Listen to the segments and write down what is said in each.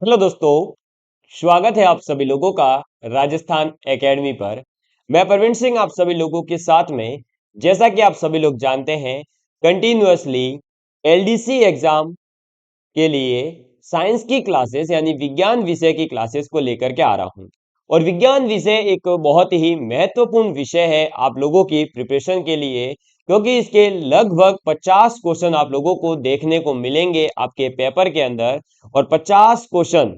Hello दोस्तों। स्वागत है आप सभी लोगों का राजस्थान एकेडमी पर। मैं प्रवीण सिंह आप सभी लोगों के साथ में। जैसा कि आप सभी लोग जानते हैं, कंटिन्यूअसली एलडीसी एग्जाम के लिए साइंस की क्लासेस यानी विज्ञान विषय की क्लासेस को लेकर के आ रहा हूं। और विज्ञान विषय एक बहुत ही महत्वपूर्ण विषय है आप लोगों की प्रिपरेशन के लिए, क्योंकि इसके लगभग 50 क्वेश्चन आप लोगों को देखने को मिलेंगे आपके पेपर के अंदर। और 50 क्वेश्चन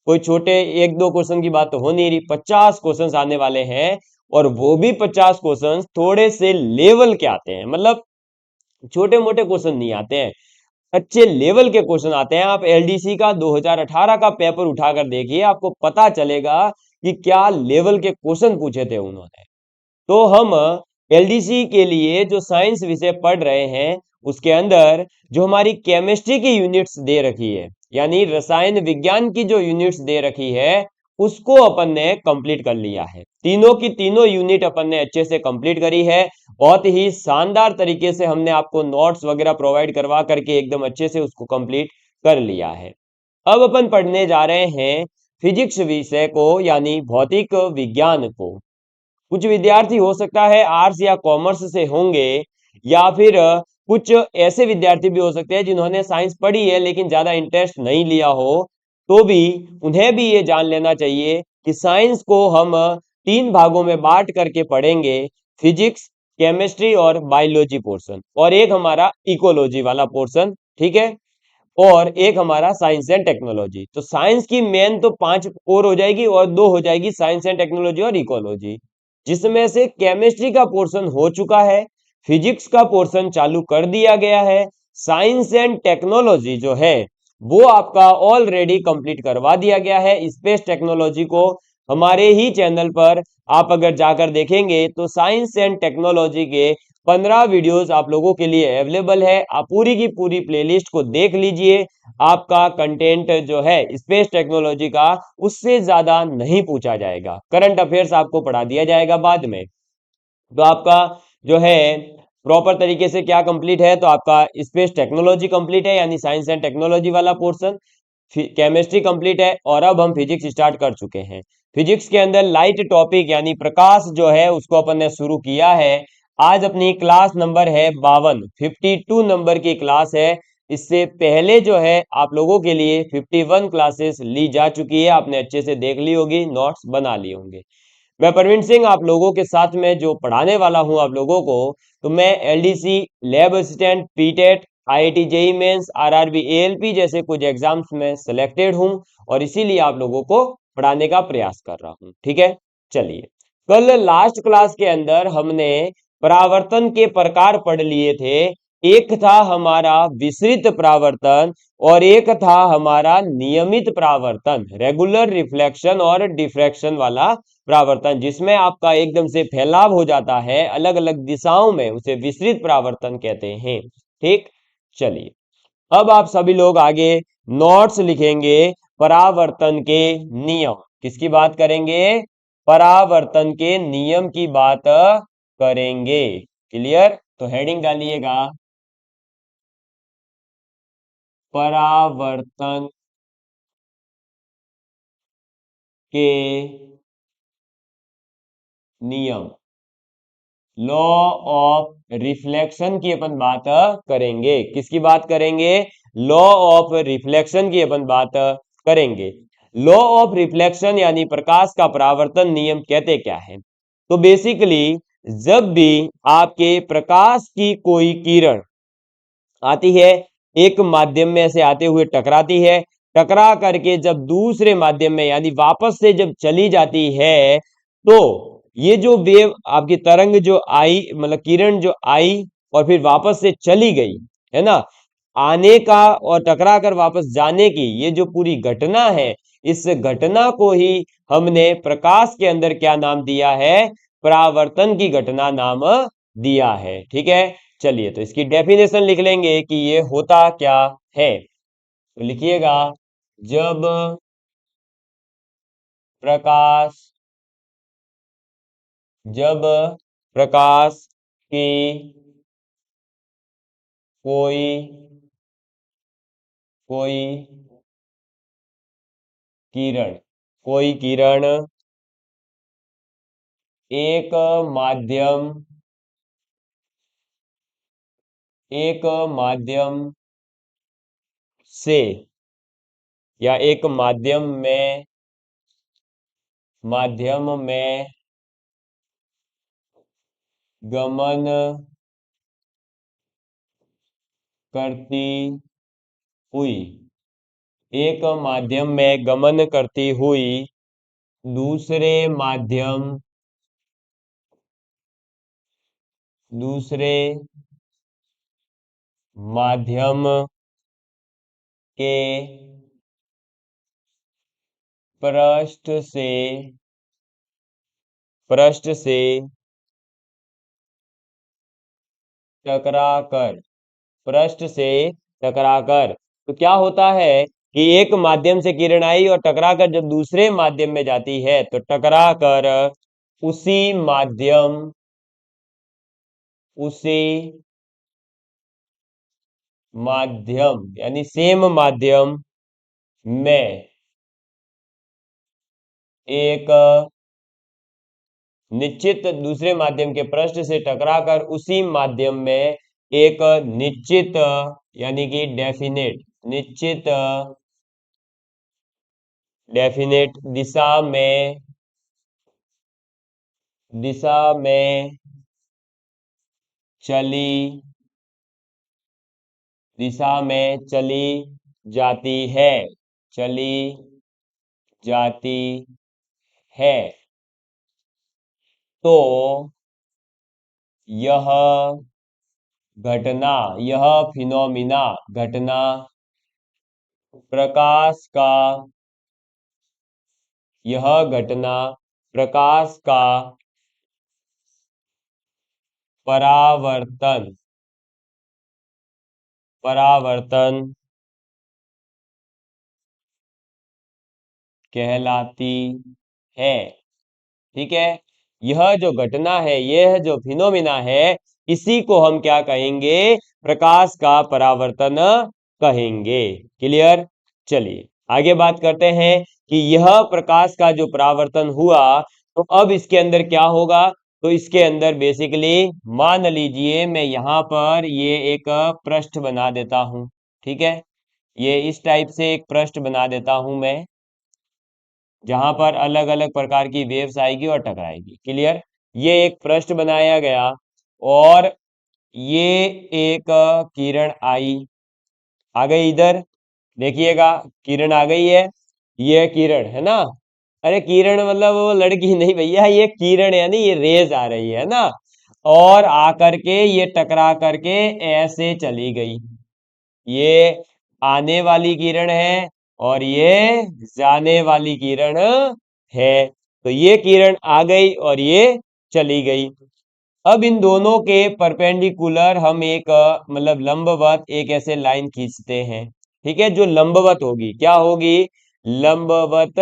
कोई छोटे एक दो क्वेश्चन की बात तो हो नहीं रही, 50 क्वेश्चन आने वाले हैं। और वो भी 50 क्वेश्चन थोड़े से लेवल के आते हैं, मतलब छोटे मोटे क्वेश्चन नहीं आते हैं, अच्छे लेवल के क्वेश्चन आते हैं। आप एलडीसी का 2018 का पेपर उठाकर देखिए, आपको पता चलेगा कि क्या लेवल के क्वेश्चन पूछे थे उन्होंने। तो हम एलडीसी के लिए जो साइंस विषय पढ़ रहे हैं, उसके अंदर जो हमारी केमिस्ट्री की यूनिट्स दे रखी है, यानी रसायन विज्ञान की जो यूनिट्स दे रखी है, उसको अपन ने कंप्लीट कर लिया है। तीनों की तीनों यूनिट अपन ने अच्छे से कंप्लीट करी है। बहुत ही शानदार तरीके से हमने आपको नोट्स वगैरह प्रोवाइड करवा करके एकदम अच्छे से उसको कंप्लीट कर लिया है। अब अपन पढ़ने जा रहे हैं फिजिक्स विषय को, यानी भौतिक विज्ञान को। कुछ विद्यार्थी हो सकता है आर्ट्स या कॉमर्स से होंगे, या फिर कुछ ऐसे विद्यार्थी भी हो सकते हैं जिन्होंने साइंस पढ़ी है लेकिन ज्यादा इंटरेस्ट नहीं लिया हो। तो भी उन्हें भी ये जान लेना चाहिए कि साइंस को हम तीन भागों में बांट करके पढ़ेंगे: फिजिक्स, केमिस्ट्री और बायोलॉजी पोर्शन, और एक हमारा इकोलॉजी वाला पोर्शन। ठीक है। और एक हमारा साइंस एंड टेक्नोलॉजी। तो साइंस की मेन तो पांच और हो जाएगी, और दो हो जाएगी साइंस एंड टेक्नोलॉजी और इकोलॉजी, जिसमें से केमिस्ट्री का पोर्शन हो चुका है, फिजिक्स का पोर्शन चालू कर दिया गया है, साइंस एंड टेक्नोलॉजी जो है वो आपका ऑलरेडी कंप्लीट करवा दिया गया है। स्पेस टेक्नोलॉजी को हमारे ही चैनल पर आप अगर जाकर देखेंगे तो साइंस एंड टेक्नोलॉजी के 15 वीडियोस आप लोगों के लिए अवेलेबल है। आप पूरी की पूरी प्लेलिस्ट को देख लीजिए। आपका कंटेंट जो है स्पेस टेक्नोलॉजी का, उससे ज्यादा नहीं पूछा जाएगा। करंट अफेयर्स आपको पढ़ा दिया जाएगा बाद में। तो आपका जो है प्रॉपर तरीके से क्या कंप्लीट है, तो आपका स्पेस टेक्नोलॉजी कंप्लीट है, यानी साइंस एंड टेक्नोलॉजी वाला पोर्शन। केमिस्ट्री कंप्लीट है, और अब हम फिजिक्स स्टार्ट कर चुके हैं। फिजिक्स के अंदर लाइट टॉपिक यानी प्रकाश जो है उसको अपन ने शुरू किया है। आज अपनी क्लास नंबर है 52 नंबर की क्लास है। इससे पहले जो है आप लोगों के लिए 51 क्लासेस ली जा चुकी है, आपने अच्छे से देख ली होगी, नोट्स बना लिए होंगे। मैं प्रवीण सिंह आप लोगों के साथ में जो पढ़ाने वाला हूं आप लोगों को, तो मैं LDC, lab assistant, PTET, IIT JEE mains, RRB ALP जैसे कुछ एग्जाम्स में सिलेक्टेड हूं, और इसीलिए आप लोगों को पढ़ाने का प्रयास कर रहा हूं। ठीक है। चलिए, कल लास्ट क्लास के अंदर हमने परावर्तन के प्रकार पढ़ लिए थे। एक था हमारा विसरित परावर्तन, और एक था हमारा नियमित परावर्तन, रेगुलर रिफ्लेक्शन और डिफ्रैक्शन वाला परावर्तन, जिसमें आपका एकदम से फैलाव हो जाता है अलग अलग दिशाओं में, उसे विसरित परावर्तन कहते हैं। ठीक। चलिए, अब आप सभी लोग आगे नोट्स लिखेंगे। परावर्तन के नियम किसकी बात करेंगे? परावर्तन के नियम की बात करेंगे। क्लियर? तो हेडिंग डालिएगा, परावर्तन के नियम, लॉ ऑफ रिफ्लेक्शन की अपन बात करेंगे। किसकी बात करेंगे? लॉ ऑफ रिफ्लेक्शन की अपन बात करेंगे। लॉ ऑफ रिफ्लेक्शन यानी प्रकाश का परावर्तन नियम कहते क्या है? तो बेसिकली जब भी आपके प्रकाश की कोई किरण आती है, एक माध्यम में से आते हुए टकराती है, टकरा करके जब दूसरे माध्यम में यानी वापस से जब चली जाती है, तो ये जो वेव आपकी तरंग जो आई, मतलब किरण जो आई और फिर वापस से चली गई, है ना, आने का और टकरा कर वापस जाने की ये जो पूरी घटना है, इस घटना को ही हमने प्रकाश के अंदर क्या नाम दिया है? परावर्तन की घटना नाम दिया है। ठीक है। चलिए, तो इसकी डेफिनेशन लिख लेंगे कि ये होता क्या है। तो लिखिएगा, जब प्रकाश जब प्रकाश की कोई कोई किरण, कोई किरण एक माध्यम एक माध्यम से या एक माध्यम में गमन करती हुई, एक माध्यम में गमन करती हुई दूसरे माध्यम दूसरे माध्यम के पृष्ठ से टकराकर पृष्ठ से टकराकर। तो क्या होता है कि एक माध्यम से किरण आई और टकराकर जब दूसरे माध्यम में जाती है तो टकराकर उसी माध्यम यानी सेम माध्यम में एक निश्चित दूसरे माध्यम के पृष्ठ से टकराकर उसी माध्यम में एक निश्चित यानी कि डेफिनेट दिशा में चली जाती है चली जाती है। तो यह फिनोमिना घटना प्रकाश का परावर्तन कहलाती है। ठीक है, यह जो घटना है, यह जो फिनोमिना है, इसी को हम क्या कहेंगे? प्रकाश का परावर्तन कहेंगे। क्लियर? चलिए आगे बात करते हैं कि यह प्रकाश का जो परावर्तन हुआ तो अब इसके अंदर क्या होगा? तो इसके अंदर बेसिकली मान लीजिए मैं यहां पर ये एक पृष्ठ बना देता हूं। ठीक है, ये इस टाइप से एक पृष्ठ बना देता हूं मैं, जहां पर अलग अलग प्रकार की वेव्स आएगी और टकराएगी। क्लियर? ये एक पृष्ठ बनाया गया और ये एक किरण आ गई इधर। देखिएगा किरण आ गई है, ये किरण है ना। अरे किरण मतलब वो लड़की नहीं भैया, ये किरण यानी ये रेज आ रही है ना, और आकर के ये टकरा करके ऐसे चली गई। ये आने वाली किरण है और ये जाने वाली किरण है। तो ये किरण आ गई और ये चली गई। अब इन दोनों के परपेंडिकुलर हम एक मतलब लंबवत एक ऐसे लाइन खींचते हैं। ठीक है, जो लंबवत होगी, क्या होगी? लंबवत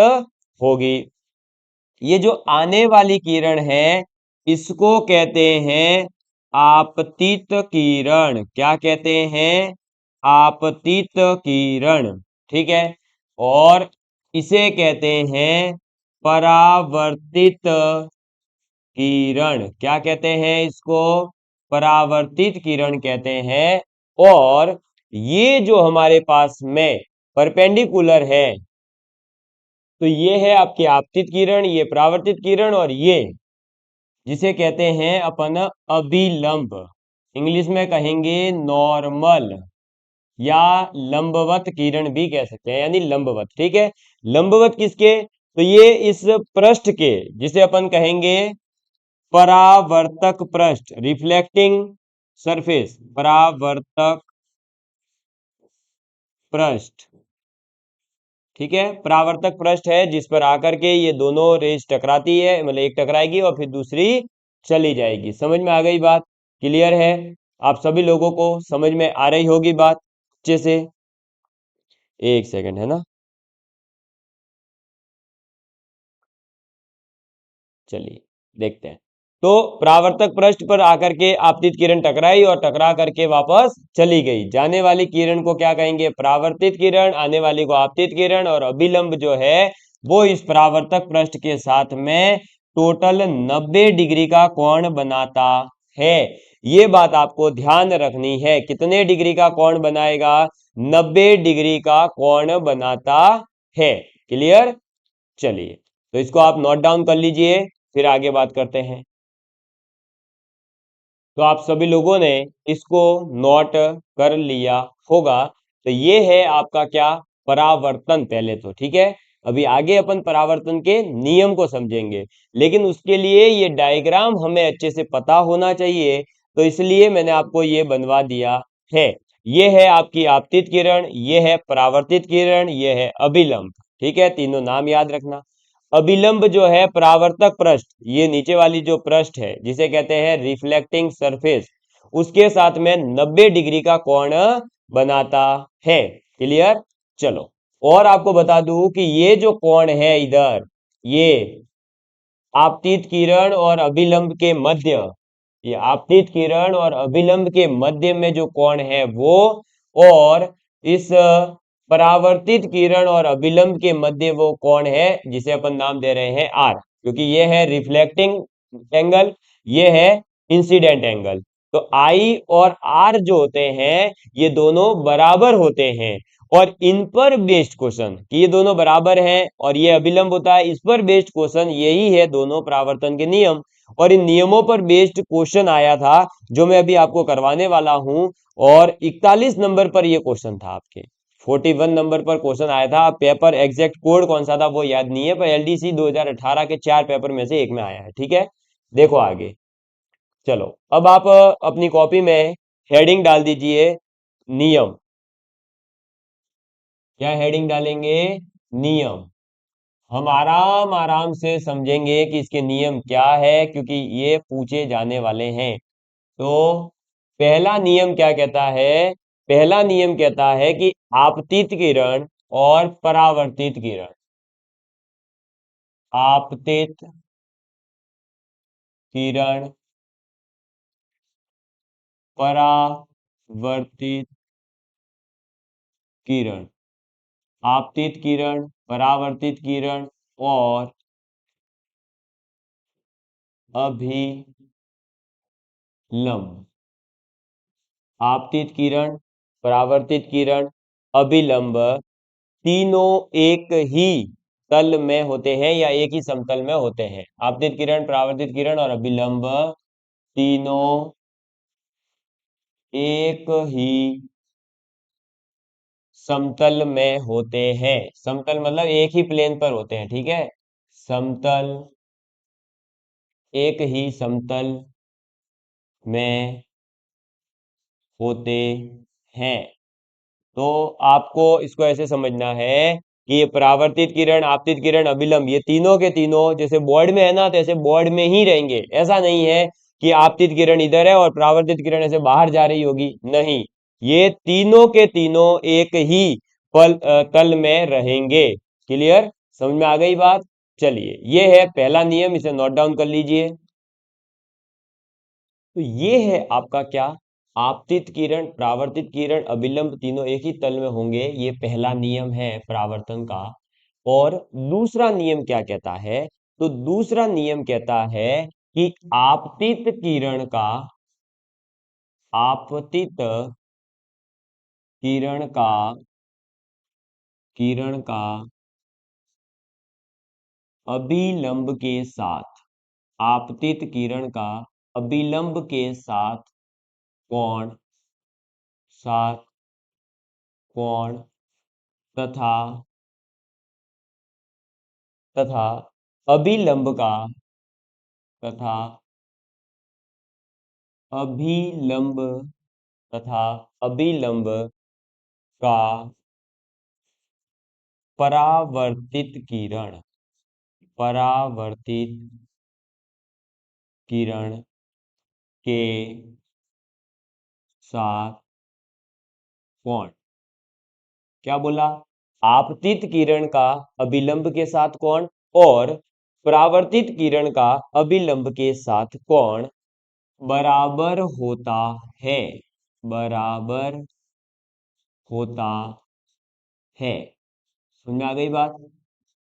होगी। ये जो आने वाली किरण है इसको कहते हैं आपतित किरण। क्या कहते हैं? आपतित किरण। ठीक है, और इसे कहते हैं परावर्तित किरण। क्या कहते हैं इसको? परावर्तित किरण कहते हैं। और ये जो हमारे पास में परपेंडिकुलर है, तो ये है आपकी आपतित किरण, ये परावर्तित किरण, और ये जिसे कहते हैं अपन अभिलंब, इंग्लिश में कहेंगे नॉर्मल, या लंबवत किरण भी कह सकते हैं, यानी लंबवत। ठीक है, लंबवत किसके? तो ये इस पृष्ठ के, जिसे अपन कहेंगे परावर्तक पृष्ठ, रिफ्लेक्टिंग सरफेस, परावर्तक पृष्ठ। ठीक है, परावर्तक पृष्ठ है जिस पर आकर के ये दोनों रेज टकराती है, मतलब एक टकराएगी और फिर दूसरी चली जाएगी। समझ में आ गई बात? क्लियर है? आप सभी लोगों को समझ में आ रही होगी बात अच्छे से। एक सेकंड है ना, चलिए देखते हैं। तो परावर्तक पृष्ठ पर आकर के आपतित किरण टकराई और टकरा करके वापस चली गई। जाने वाली किरण को क्या कहेंगे? परावर्तित किरण, आने वाली को आपतित किरण, और अभिलंब जो है वो इस परावर्तक पृष्ठ के साथ में टोटल 90 डिग्री का कोण बनाता है। ये बात आपको ध्यान रखनी है, कितने डिग्री का कोण बनाएगा? 90 डिग्री का कोण बनाता है। क्लियर? चलिए, तो इसको आप नोट डाउन कर लीजिए, फिर आगे बात करते हैं। तो आप सभी लोगों ने इसको नोट कर लिया होगा। तो ये है आपका क्या? परावर्तन पहले तो, ठीक है। अभी आगे अपन परावर्तन के नियम को समझेंगे, लेकिन उसके लिए ये डायग्राम हमें अच्छे से पता होना चाहिए, तो इसलिए मैंने आपको ये बनवा दिया है। ये है आपकी आपतित किरण, ये है परावर्तित किरण, ये है अभिलंब, ठीक है। तीनों नाम याद रखना। अभिलंब जो है परावर्तक पृष्ठ, ये नीचे वाली जो पृष्ठ है जिसे कहते हैं रिफ्लेक्टिंग सरफेस, उसके साथ में 90 डिग्री का कोण बनाता है। क्लियर? चलो, और आपको बता दूं कि ये जो कोण है इधर, ये आपतित किरण और अभिलंब के मध्य, ये आपतित किरण और अभिलंब के मध्य में जो कोण है वो, और इस परावर्तित किरण और अभिलंब के मध्य वो कोण है जिसे अपन नाम दे रहे हैं आर, क्योंकि ये है रिफ्लेक्टिंग एंगल, ये है इंसिडेंट एंगल। तो आई और आर जो होते हैं ये दोनों बराबर होते हैं, और इन पर बेस्ड क्वेश्चन कि ये दोनों बराबर हैं और ये अभिलंब होता है, इस पर बेस्ड क्वेश्चन यही है दोनों परावर्तन के नियम। और इन नियमों पर बेस्ड क्वेश्चन आया था जो मैं अभी आपको करवाने वाला हूं, और 41 नंबर पर ये क्वेश्चन था आपके, 41 नंबर पर क्वेश्चन आया था। पेपर एग्जैक्ट कोड कौन सा था वो याद नहीं है, पर एलडीसी 2018 के 4 पेपर में से एक में आया है, ठीक है। देखो आगे, चलो अब आप अपनी कॉपी में हेडिंग डाल दीजिए नियम। क्या हेडिंग डालेंगे? नियम। हम आराम आराम से समझेंगे कि इसके नियम क्या है, क्योंकि ये पूछे जाने वाले हैं। तो पहला नियम क्या कहता है? पहला नियम कहता है कि आपतित किरण और परावर्तित किरण, आपतित किरण, परावर्तित किरण, आपतित किरण, परावर्तित किरण और अभिलंब, आपतित किरण, परावर्तित किरण, अभिलंब, तीनों एक ही तल में होते हैं या एक ही समतल में होते हैं। आपतित किरण, परावर्तित किरण और अभिलंब तीनों एक ही समतल में होते हैं। समतल मतलब एक ही प्लेन पर होते हैं, ठीक है। समतल, एक ही समतल में होते हैं। तो आपको इसको ऐसे समझना है कि ये परावर्तित किरण, आपतित किरण, अभिलंब, ये तीनों के तीनों जैसे बोर्ड में है ना, तो ऐसे बोर्ड में ही रहेंगे। ऐसा नहीं है कि आपतित किरण इधर है और परावर्तित किरण ऐसे बाहर जा रही होगी, नहीं। ये तीनों के तीनों एक ही तल में रहेंगे। क्लियर? समझ में आ गई बात? चलिए, ये है पहला नियम, इसे नोट डाउन कर लीजिए। तो ये है आपका क्या? आपतित किरण, परावर्तित किरण, अभिलंब तीनों एक ही तल में होंगे, ये पहला नियम है परावर्तन का। और दूसरा नियम क्या कहता है? तो दूसरा नियम कहता है कि आपतित किरण का, आपतित किरण का, किरण का अभिलंब के साथ, आपतित किरण का अभिलंब के साथ कोण, साथ कोण तथा, तथा अभिलंब का, तथा अभिलंब, तथा अभिलंब का परावर्तित किरण, परावर्तित किरण के साथ कोण। क्या बोला? आपतित किरण का अभिलंब के साथ कोण और परावर्तित किरण का अभिलंब के साथ कोण बराबर होता है, बराबर होता है। समझ में आ गई बात?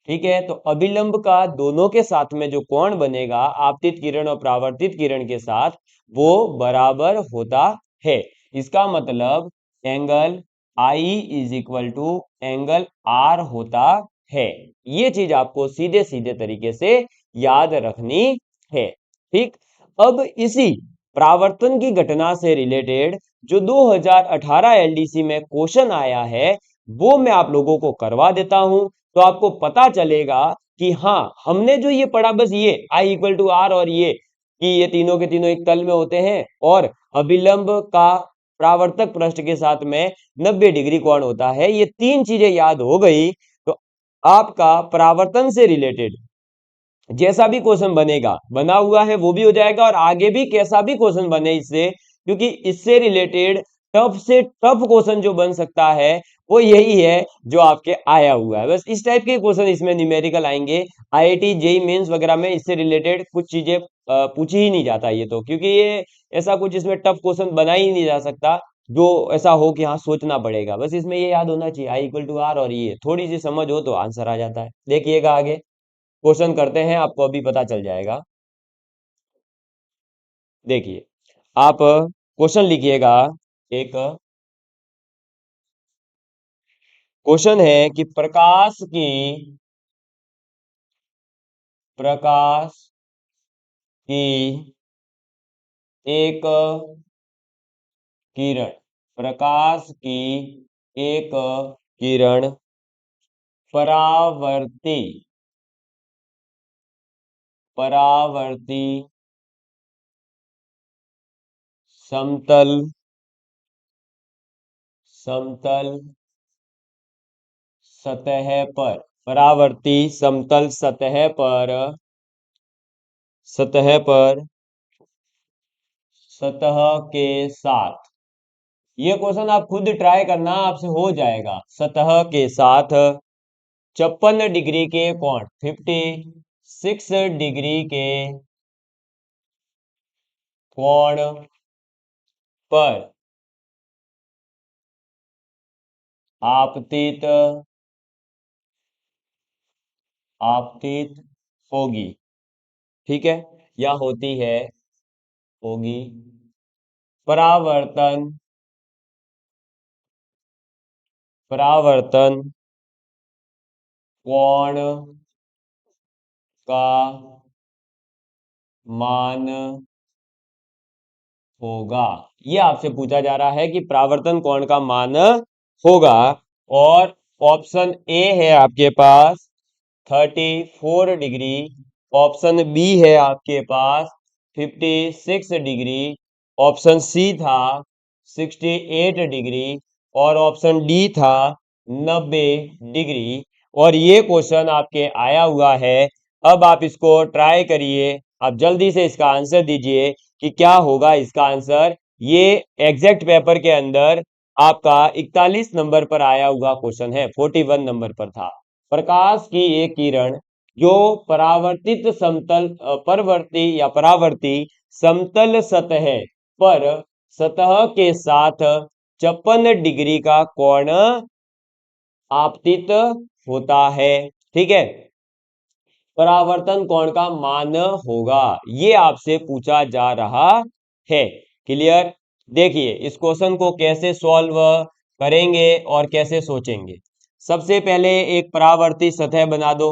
ठीक है, तो अभिलंब का दोनों के साथ में जो कोण बनेगा आपतित किरण और परावर्तित किरण के साथ, वो बराबर होता है। इसका मतलब angle I is equal to angle R होता है। ये चीज आपको सीधे सीधे तरीके से याद रखनी है। ठीक, अब इसी परावर्तन की घटना से रिलेटेड जो 2018 एलडीसी में क्वेश्चन आया है, वो मैं आप लोगों को करवा देता हूं, तो आपको पता चलेगा कि हाँ, हमने जो ये पढ़ा बस ये आई इक्वल टू आर और ये कि ये तीनों के तीनों एक तल में होते हैं और अभिलंब का परावर्तक पृष्ठ के साथ में 90 डिग्री कोण होता है, ये तीन चीजें याद हो गई तो आपका परावर्तन से रिलेटेड जैसा भी क्वेश्चन बनेगा, बना हुआ है वो भी हो जाएगा, और आगे भी कैसा भी क्वेश्चन बने इससे, क्योंकि इससे रिलेटेड टफ से टफ क्वेश्चन जो बन सकता है वो यही है जो आपके आया हुआ है। बस इस टाइप के क्वेश्चन इसमें न्यूमेरिकल आएंगे। आईआईटी जेई मेंस वगैरह में इससे रिलेटेड कुछ चीजें पूछी ही नहीं जाता ये तो, क्योंकि ये ऐसा कुछ इसमें टफ क्वेश्चन बना ही नहीं जा सकता जो ऐसा हो कि हाँ सोचना पड़ेगा। बस इसमें ये याद होना चाहिए आई इक्वल टू आर, और ये थोड़ी सी समझ हो तो आंसर आ जाता है। देखिएगा आगे क्वेश्चन करते हैं, आपको अभी पता चल जाएगा। देखिए, आप क्वेश्चन लिखिएगा। एक क्वेश्चन है कि प्रकाश की एक किरण प्रकाश की एक किरण परावर्ती परावर्ती समतल समतल सतह पर परावर्ती समतल सतह पर सतह के साथ, ये क्वेश्चन आप खुद ट्राई करना, आपसे हो जाएगा। सतह के साथ 56 डिग्री के कोण 56 डिग्री के कोण पर आपतित आपतित होगी। ठीक है, या होती है, होगी। परावर्तन परावर्तन कोण का मान होगा। ये आपसे पूछा जा रहा है कि परावर्तन कोण का मान होगा, और ऑप्शन ए है आपके पास 34 डिग्री, ऑप्शन बी है आपके पास 56 डिग्री, ऑप्शन सी था 68 डिग्री, और ऑप्शन डी था 90 डिग्री। और ये क्वेश्चन आपके आया हुआ है। अब आप इसको ट्राई करिए, आप जल्दी से इसका आंसर दीजिए कि क्या होगा इसका आंसर। ये एग्जैक्ट पेपर के अंदर आपका 41 नंबर पर आया हुआ क्वेश्चन है, 41 नंबर पर था। प्रकाश की एक किरण जो परावर्तित समतल परवर्ती या परावर्ती समतल सतह पर सतह के साथ 56 डिग्री का कोण आपतित होता है। ठीक है, परावर्तन कोण का मान होगा, ये आपसे पूछा जा रहा है। क्लियर? देखिए इस क्वेश्चन को कैसे सॉल्व करेंगे और कैसे सोचेंगे। सबसे पहले एक परावर्ती सतह बना दो,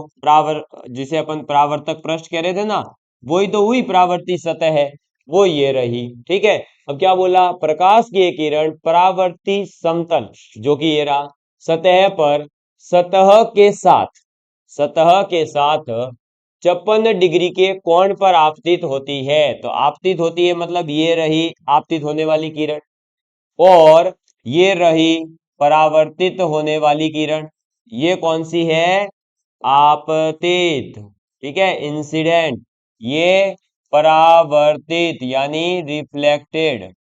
जिसे अपन परावर्तक पृष्ठ कह रहे थे ना, वही तो हुई परावर्ती सतह है, वो ये रही। ठीक है, अब क्या बोला, प्रकाश की एक किरण परावर्ती समतल जो कि ये रहा सतह पर सतह के साथ 56 डिग्री के कोण पर आपतित होती है। तो आपतित होती है मतलब ये रही आपतित होने वाली किरण, और ये रही परावर्तित होने वाली किरण। ये कौन सी है, आपतित। ठीक है, इंसिडेंट। ये परावर्तित यानी रिफ्लेक्टेड।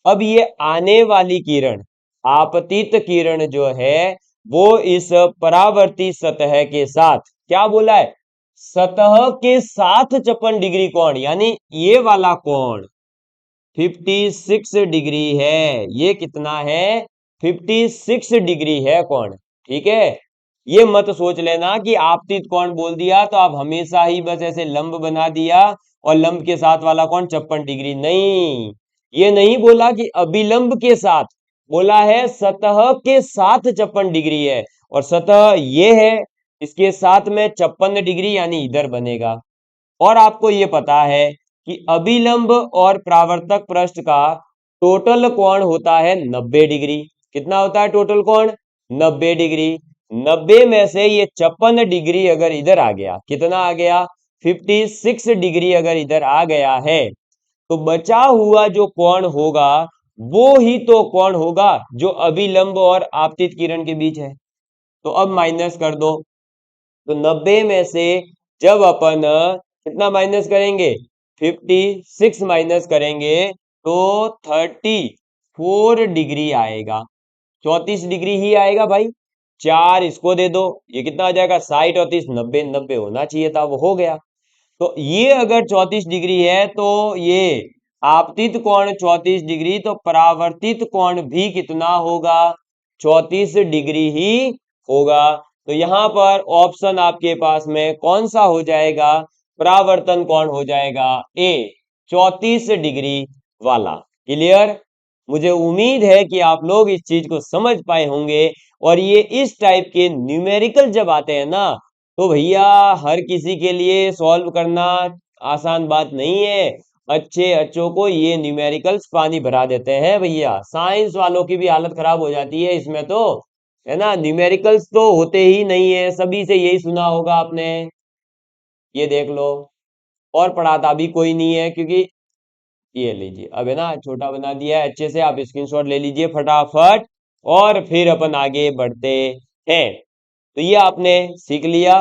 अब ये आने वाली किरण, आपतित किरण जो है, वो इस परावर्ती सतह के साथ क्या बोला है, सतह के साथ 56 डिग्री कोण, यानी ये वाला कोण 56 डिग्री है। ये कितना है, 56 डिग्री है कोण। ठीक है, ये मत सोच लेना कि आपतित कोण बोल दिया तो आप हमेशा ही बस ऐसे लंब बना दिया और लंब के साथ वाला कोण 56 डिग्री। नहीं, ये नहीं बोला कि अभिलंब के साथ, बोला है सतह के साथ 56 डिग्री है, और सतह ये है, इसके साथ में 56 डिग्री यानी इधर बनेगा। और आपको ये पता है कि अभिलंब और परावर्तक पृष्ठ का टोटल कोण होता है 90 डिग्री। कितना होता है टोटल कोण? 90 डिग्री। 90 में से ये 56 डिग्री अगर इधर आ गया, कितना आ गया? 56 डिग्री अगर इधर आ गया है, तो बचा हुआ जो कोण होगा वो ही तो कोण होगा जो अभिलंब और आपतित किरण के बीच है। तो अब माइनस कर दो। तो 90 में से जब अपन कितना माइनस करेंगे? 56 माइनस करेंगे तो 34 डिग्री आएगा। 34 डिग्री ही आएगा भाई। 4 इसको दे दो, ये कितना आ जाएगा? 60 और 30 90, 90 होना चाहिए था, वो हो गया। तो ये अगर 34 डिग्री है तो ये आपतित कोण 34 डिग्री, तो परावर्तित कोण भी कितना होगा? 34 डिग्री ही होगा। तो यहां पर ऑप्शन आपके पास में कौन सा हो जाएगा? परावर्तन कोण हो जाएगा ए, 34 डिग्री वाला। क्लियर? मुझे उम्मीद है कि आप लोग इस चीज को समझ पाए होंगे। और ये इस टाइप के न्यूमेरिकल जब आते हैं ना, तो भैया हर किसी के लिए सॉल्व करना आसान बात नहीं है। अच्छे अच्छों को ये न्यूमेरिकल्स पानी भरा देते हैं भैया। साइंस वालों की भी हालत खराब हो जाती है इसमें तो, है ना। न्यूमेरिकल्स तो होते ही नहीं है, सभी से यही सुना होगा आपने। ये देख लो। और पढ़ाता भी कोई नहीं है, क्योंकि ये लीजिए अब है ना छोटा बना दिया है अच्छे से, आप स्क्रीनशॉट ले लीजिए फटाफट। और फिर अपन आगे बढ़ते हैं। तो ये आपने सीख लिया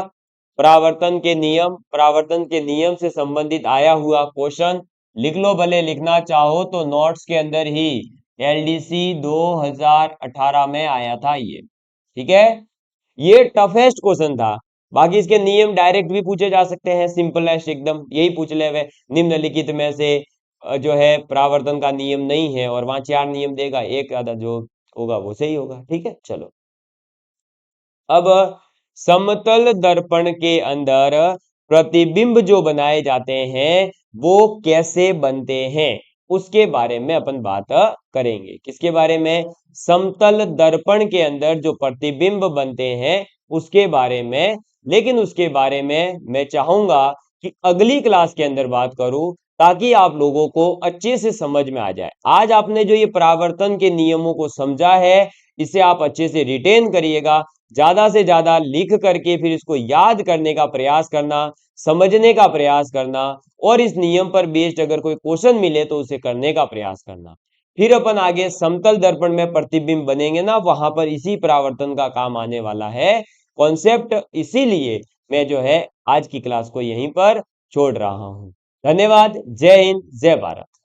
परावर्तन के नियम, परावर्तन के नियम से संबंधित आया हुआ क्वेश्चन। लिख लो, भले लिखना चाहो तो नोट्स के अंदर ही, एलडीसी 2018 में आया था ये। ठीक है, ये टफेस्ट क्वेश्चन था। बाकी इसके नियम डायरेक्ट भी पूछे जा सकते हैं, सिंपलेस्ट एकदम यही पूछ ले वे, निम्नलिखित में से जो है परावर्तन का नियम नहीं है, और वहां 4 नियम देगा, एक आधा जो होगा वो सही होगा। ठीक है, चलो। अब समतल दर्पण के अंदर प्रतिबिंब जो बनाए जाते हैं वो कैसे बनते हैं, उसके बारे में अपन बात करेंगे। किसके बारे में? समतल दर्पण के अंदर जो प्रतिबिंब बनते हैं उसके बारे में। लेकिन उसके बारे में मैं चाहूंगा कि अगली क्लास के अंदर बात करूं, ताकि आप लोगों को अच्छे से समझ में आ जाए। आज आपने जो ये परावर्तन के नियमों को समझा है, इसे आप अच्छे से रिटेन करिएगा। ज्यादा से ज्यादा लिख करके फिर इसको याद करने का प्रयास करना, समझने का प्रयास करना, और इस नियम पर बेस्ड अगर कोई क्वेश्चन मिले तो उसे करने का प्रयास करना। फिर अपन आगे समतल दर्पण में प्रतिबिंब बनेंगे ना, वहां पर इसी परावर्तन का काम आने वाला है कॉन्सेप्ट। इसीलिए मैं जो है आज की क्लास को यहीं पर छोड़ रहा हूं। धन्यवाद। जय हिंद, जय भारत।